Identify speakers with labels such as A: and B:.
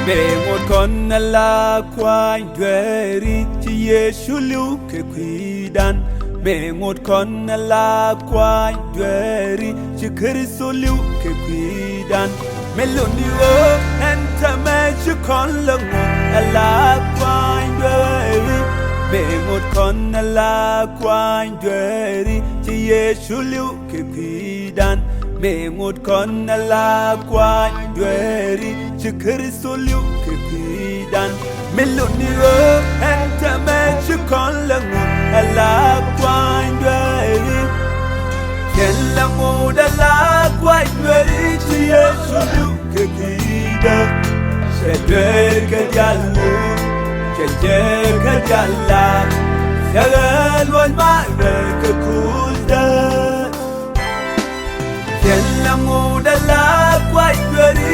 A: me ngot kon la kwai dweri ti Yesu lu ke kwidan me ngot kon la kwai dweri ti Kristo lu ke kwidan me lundi o enta me ti kon la ngot la kwai dweri me ngot kon la kwai dweri ti Yesu lu ke kwidan me ngot kon la kwai dweri ti Kristo lu ke kwidan me lundi o enta me ti kon la ngot la kwai dweri ken la ngot la kwai dweri ti Yesu lu ke kwidan se dweri ke jalu ke jalla yagal wal ma ke kulda ken la ngot la kwai dweri